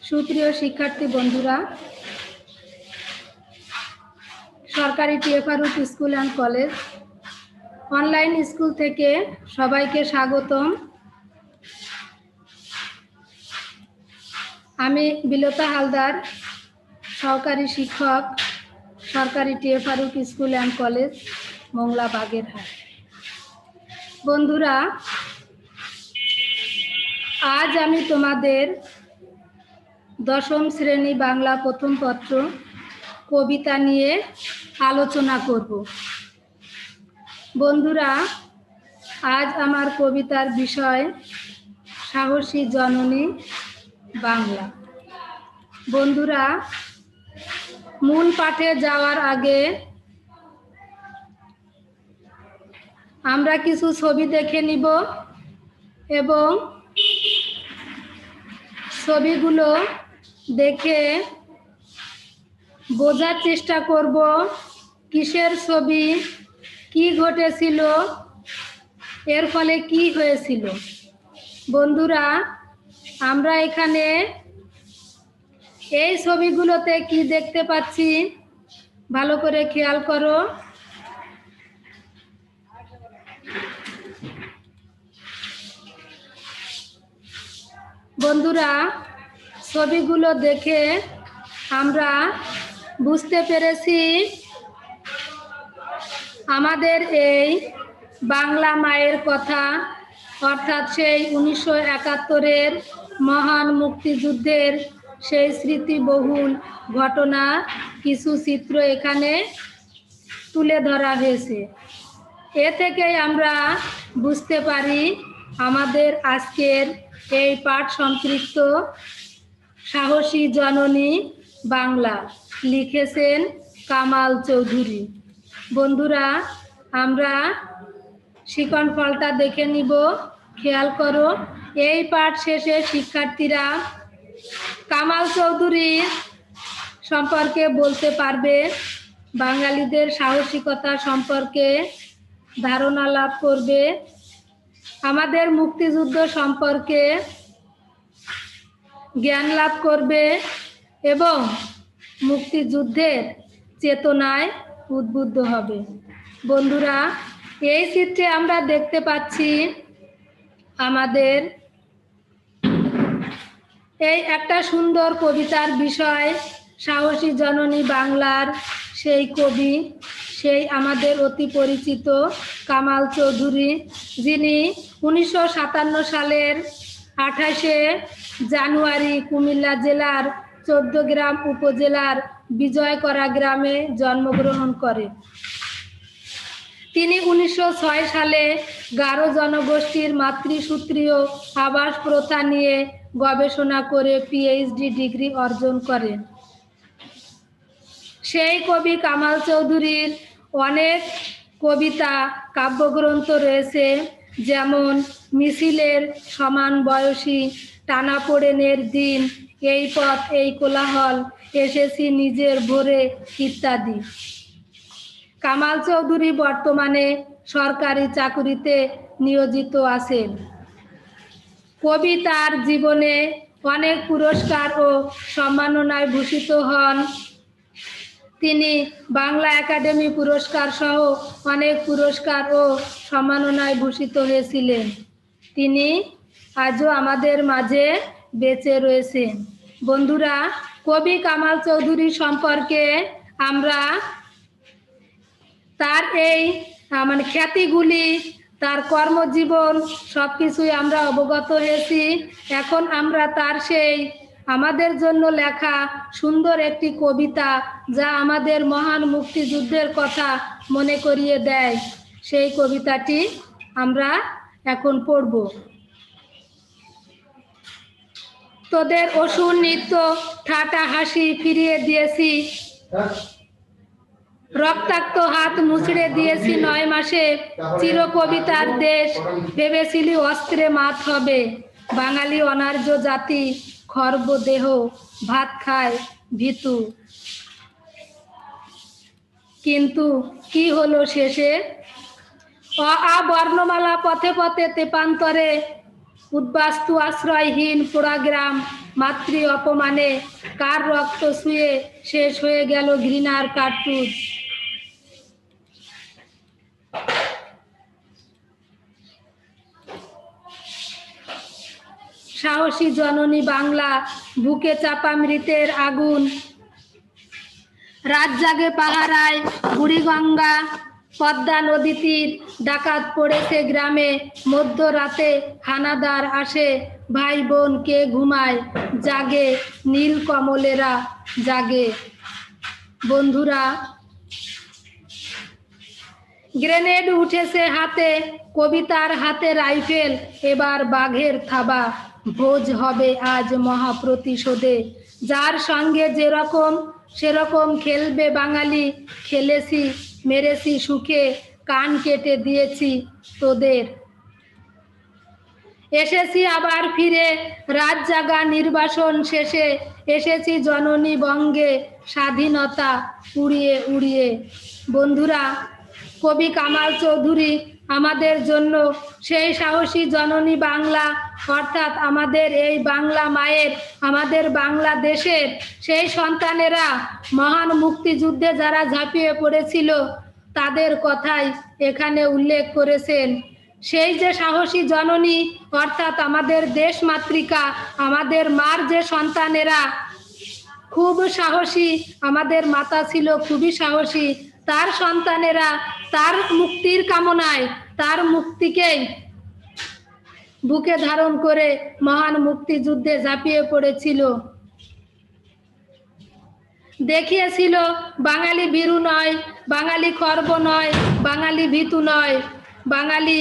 সুপ্রিয় শিক্ষার্থী বন্ধুরা, সরকারি T A Faruk school and college online school থেকে সবাইকে স্বাগতম। আমি বিলতা হালদার, সহকারী শিক্ষক, সরকারি T A Faruk school and college, Mongla Bagerhat. বন্ধুরা, আজ আমি তোমাদের দশম শ্রেণী বাংলা প্রথম পত্র কবিতা নিয়ে আলোচনা করব। বন্ধুরা, আজ আমার কবিতার বিষয় সাহসী জননী বাংলা। বন্ধুরা, মূল পাঠে যাওয়ার আগে আমরা কিছু ছবি দেখে নিব এবং ছবিগুলো দেখে বোঝার চেষ্টা করব কিসের ছবি, কি ঘটেছিল, এর ফলে কি হয়েছিল। বন্ধুরা, আমরা এখানে এই ছবিগুলোতে কি দেখতে পাচ্ছি ভালো করে খেয়াল করো। বন্ধুরা, ছবিগুলো দেখে আমরা বুঝতে পেরেছি আমাদের এই বাংলা মায়ের কথা, অর্থাৎ সেই 1971-এর মহান মুক্তিযুদ্ধের সেই স্মৃতিবহুল ঘটনা কিছু চিত্র এখানে তুলে ধরা হয়েছে। এ থেকেই আমরা বুঝতে পারি আমাদের আজকের এই পাঠ সম্পৃক্ত সাহসী জননী বাংলা লিখেছেন কামাল চৌধুরী। বন্ধুরা, আমরা শিকন ফলটা দেখে নিব, খেয়াল করো। এই পাঠ শেষে শিক্ষার্থীরা কামাল চৌধুরীর সম্পর্কে বলতে পারবে, বাঙালিদের সাহসিকতা সম্পর্কে ধারণা লাভ করবে, আমাদের মুক্তিযুদ্ধ সম্পর্কে জ্ঞান লাভ করবে এবং মুক্তিযুদ্ধের চেতনায় উদ্বুদ্ধ হবে। বন্ধুরা, এই চিত্রে আমরা দেখতে পাচ্ছি আমাদের এই একটা সুন্দর কবিতার বিষয় সাহসী জননী বাংলার সেই কবি, সেই আমাদের অতি পরিচিত কামাল চৌধুরী, যিনি 1957 সালের 28শে জানুয়ারি কুমিল্লা জেলার 14গ্রাম উপজেলার বিজয়করা গ্রামে জন্মগ্রহণ করেন। তিনি 1906 সালে গারো জনগোষ্ঠীর মাতৃসূত্রীয় আবাস প্রথা নিয়ে গবেষণা করে পিএইচডি ডিগ্রি অর্জন করেন। সেই কবি কামাল চৌধুরীর অনেক কবিতা কাব্যগ্রন্থ রয়েছে, যেমন মিছিলের সমান বয়সী, টানাপোড়েনের দিন, এই পথ এই কোলাহল, এসেছি নিজের ভোরে ইত্যাদি। কামাল চৌধুরী বর্তমানে সরকারি চাকুরিতে নিয়োজিত আছেন। কবি তার জীবনে অনেক পুরস্কার ও সম্মাননায় ভূষিত হন। তিনি বাংলা একাডেমি পুরস্কার সহ অনেক পুরস্কার ও সম্মাননায় ভূষিত হয়েছিলেন। তিনি আজও আমাদের মাঝে বেঁচে রয়েছেন। বন্ধুরা, কবি কামাল চৌধুরী সম্পর্কে আমরা তার এই খ্যাতিগুলি, তার কর্মজীবন সবকিছুই আমরা অবগত হয়েছি। এখন আমরা তার সেই আমাদের জন্য লেখা সুন্দর একটি কবিতা, যা আমাদের মহান মুক্তিযুদ্ধের কথা মনে করিয়ে দেয়, সেই কবিতাটি আমরা এখন পড়ব। তোদের অসুর নৃত্য ঠাটা হাসি ফিরিয়ে দিয়েছি, রক্তাক্ত হাত মুছড়ে দিয়েছি 9 মাসে, চির কবিতার দেশ ভেবেছিলি অস্ত্রে মাত হবে, বাঙালি অনার্য জাতি খর্ব দেহ ভাত খায় ভীতু, কিন্তু কি হলো শেষে, অ আ বর্ণমালা পথে পথে তেপান্তরে, উদ্বাস্তু আশ্রয়হীন পোড়াগ্রাম মাতৃ অপমানে কার রক্ত শুয়ে শেষ হয়ে গেল ঘৃণার কার্তুজ। সাহসী জননী বাংলা, বুকে চাপা মৃতের আগুন, রাত জাগে পাহারায় বুড়িগঙ্গা পদ্মা নদী তীর, ডাকাত পড়েছে গ্রামে, মধ্যরাতে হানাদার আসে, ভাই বোন কে ঘুমায়, জাগে নীল কমলেরা জাগে। বন্ধুরা, গ্রেনেড উঠেছে হাতে, কবিতার হাতে রাইফেল, এবার বাঘের থাবা, ভোজ হবে আজ মহাপ্রতিশোধে, যার সঙ্গে যেরকম সেরকম খেলবে বাঙালি, খেলেছি মেরেছি সুখে, কান কেটে দিয়েছি তোদের। এসেছি আবার ফিরে রাত জাগা নির্বাসন শেষে, এসেছি জননী বঙ্গে স্বাধীনতা উড়িয়ে উড়িয়ে। বন্ধুরা, কবি কামাল চৌধুরী আমাদের জন্য সেই সাহসী জননী বাংলা, অর্থাৎ আমাদের এই বাংলা মায়ের, আমাদের বাংলাদেশের সেই সন্তানেরা মহান মুক্তিযুদ্ধে যারা ঝাঁপিয়ে পড়েছিল তাদের কথাই এখানে উল্লেখ করেছেন। সেই যে সাহসী জননী, অর্থাৎ আমাদের দেশ মাতৃকা, আমাদের মার যে সন্তানেরা খুব সাহসী, আমাদের মাতা ছিল খুবই সাহসী, তার সন্তানেরা তার মুক্তির কামনায়, তার মুক্তিকেই বুকে ধারণ করে মহান মুক্তিযুদ্ধে ঝাঁপিয়ে পড়েছিল, দেখিয়েছিল বাঙালি ভীরু নয়, বাঙালি খর্ব নয়, বাঙালি ভীতু নয়, বাঙালি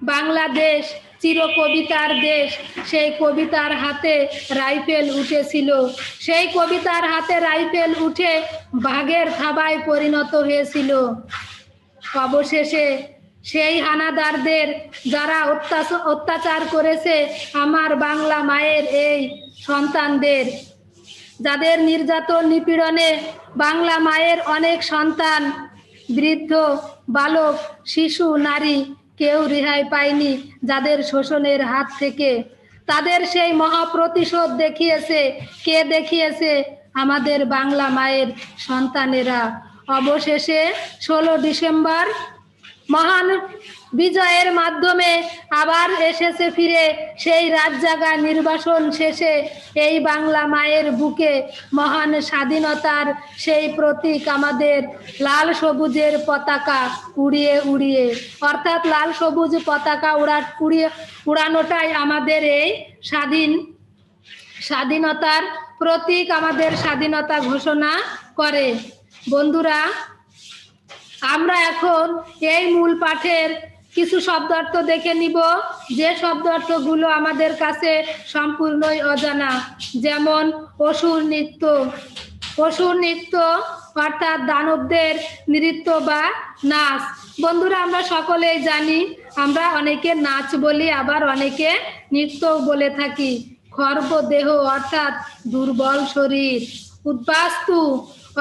বাংলাদেশ চির কবিতার দেশ। সেই কবিতার হাতে রাইফেল উঠেছিল, সেই কবিতার হাতে রাইফেল উঠে বাঘের থাবায় পরিণত হয়েছিল। অবশেষে সেই হানাদারদের যারা অত্যাচার করেছে আমার বাংলা মায়ের এই সন্তানদের, যাদের নির্যাতন নিপীড়নে বাংলা মায়ের অনেক সন্তান, বৃদ্ধ, বালক, শিশু, নারী কেউ রেহাই পায়নি যাদের শোষণের হাত থেকে। তাদের সেই মহাপ্রতিশোধ দেখিয়েছে কে? দেখিয়েছে আমাদের বাংলা মায়ের সন্তানেরা। অবশেষে 16 ডিসেম্বর মহান বিজয়ের মাধ্যমে আবার এসেছে ফিরে সেই রাত জাগা নির্বাসন শেষে এই বাংলা মায়ের বুকে মহান স্বাধীনতার সেই প্রতীক আমাদের লাল সবুজের পতাকা উড়িয়ে উড়িয়ে, অর্থাৎ লাল সবুজ পতাকা উড়ানোটাই আমাদের এই স্বাধীনতার প্রতীক, আমাদের স্বাধীনতা ঘোষণা করে। বন্ধুরা, আমরা এখন এই মূল পাঠের কিছু শব্দার্থ দেখে নিব, যে শব্দার্থগুলো আমাদের কাছে সম্পূর্ণই অজানা। যেমন অসুর নৃত্য। অসুর নৃত্য অর্থাৎ দানবদের নৃত্য বা নাচ। বন্ধুরা, আমরা সকলেই জানি, আমরা অনেকে নাচ বলি, আবার অনেকে নৃত্যও বলে থাকি। খর্ব দেহ অর্থাৎ দুর্বল শরীর। উদ্বাস্তু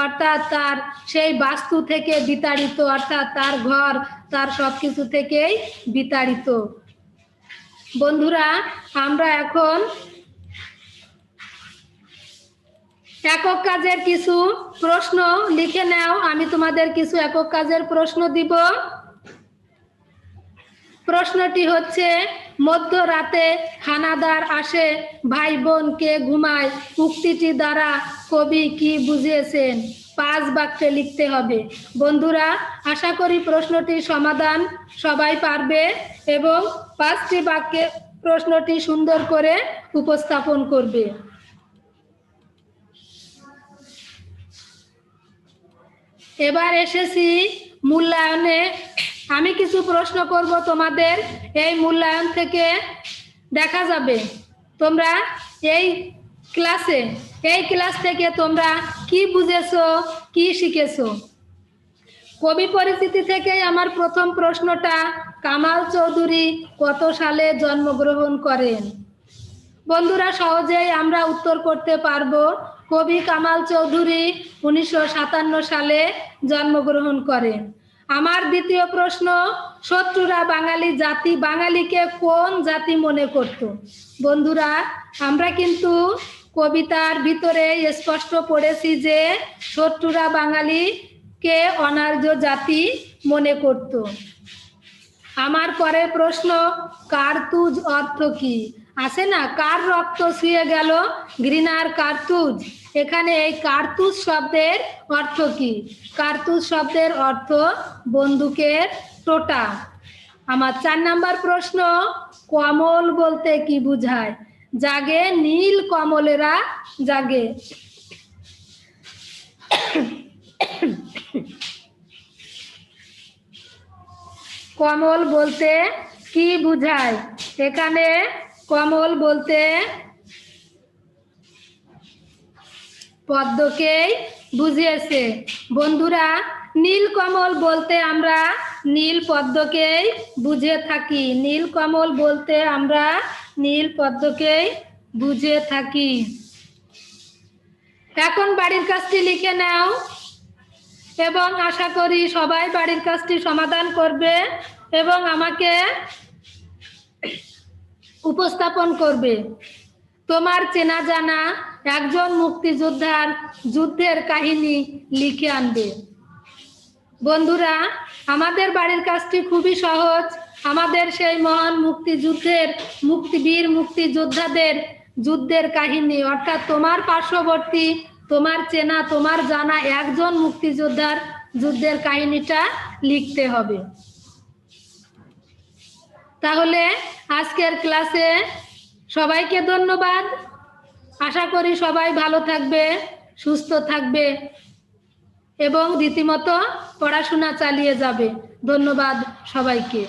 অর্থাৎ তার সেই বাস্তু থেকে বিতাড়িত, অর্থাৎ তার ঘর তার সবকিছু থেকেই বিতাড়িত। বন্ধুরা, আমরা এখন একক কাজের কিছু প্রশ্ন লিখে নাও। আমি তোমাদের কিছু একক কাজের প্রশ্ন দিব। প্রশ্নটি হচ্ছে, মধ্যরাতে হানাদার আসে, ভাই বোন কে ঘুমায়, উক্তিটি দ্বারা কবি কি বুঝিয়েছেন? 5 বাক্যে লিখতে হবে। বন্ধুরা, আশা করি প্রশ্নটির সমাধান সবাই পারবে এবং 5টি বাক্যে প্রশ্নটি সুন্দর করে উপস্থাপন করবে। এবার এসেছি মূল্যায়নে। আমি কিছু প্রশ্ন করব তোমাদের, এই মূল্যায়ন থেকে দেখা যাবে তোমরা এই ক্লাস থেকে তোমরা কি বুঝেছো, কি শিখেছো। কবি পরিচিতি থেকে আমার প্রথম প্রশ্নটা, কামাল চৌধুরী কত সালে জন্মগ্রহণ করেন? বন্ধুরা, সহজেই আমরা উত্তর করতে পারবো। কবি কামাল চৌধুরী 1957 সালে জন্মগ্রহণ করেন। আমার দ্বিতীয় প্রশ্ন, শত্রুরা বাঙালিকে কোন জাতি মনে করত? বন্ধুরা, আমরা কিন্তু কবিতার ভিতরে স্পষ্ট পড়েছি যে শত্রুরা বাঙালিকে অনার্য জাতি মনে করত। আমার পরের প্রশ্ন, কার্তুজ অর্থ কি? আছে না, কার রক্ত ছুঁয়ে গেল ঘৃণার কার্তুজ, এখানে এই কার্তুজ শব্দের অর্থ কি? কার্তুজ শব্দের অর্থ বন্দুকের টোটা। আমার 4 নাম্বার প্রশ্ন, কমল বলতে কি বোঝায়? জাগে নীল কমলেরা জাগে। কমল বলতে কি বোঝায়? এখানে কমল বলতে পদ্মকেই বুঝিয়েছে। বন্ধুরা, নীল কমল বলতে আমরা নীল পদ্মকেই বুঝে থাকি। নীল কমল বলতে আমরা নীল পদ্মকেই বুঝে থাকি। এখন বাড়ির কাজটি লিখে নাও এবং আশা করি সবাই বাড়ির কাজটি সমাধান করবে এবং আমাকে উপস্থাপন করবে। তোমার চেনা জানা একজন মুক্তিযোদ্ধার যুদ্ধের কাহিনী লিখে আনবে। বন্ধুরা, আমাদের বাড়ির কাজটি খুবই সহজ। আমাদের সেই মহান মুক্তিবীর মুক্তিযোদ্ধাদের যুদ্ধের কাহিনী, অর্থাৎ তোমার পার্শ্ববর্তী, তোমার চেনা, তোমার জানা একজন মুক্তিযোদ্ধার যুদ্ধের কাহিনীটা লিখতে হবে। তাহলে আজকের ক্লাসে সবাইকে ধন্যবাদ। আশা করি সবাই ভালো থাকবে, সুস্থ থাকবে এবং রীতিমতো পড়াশোনা চালিয়ে যাবে। ধন্যবাদ সবাইকে।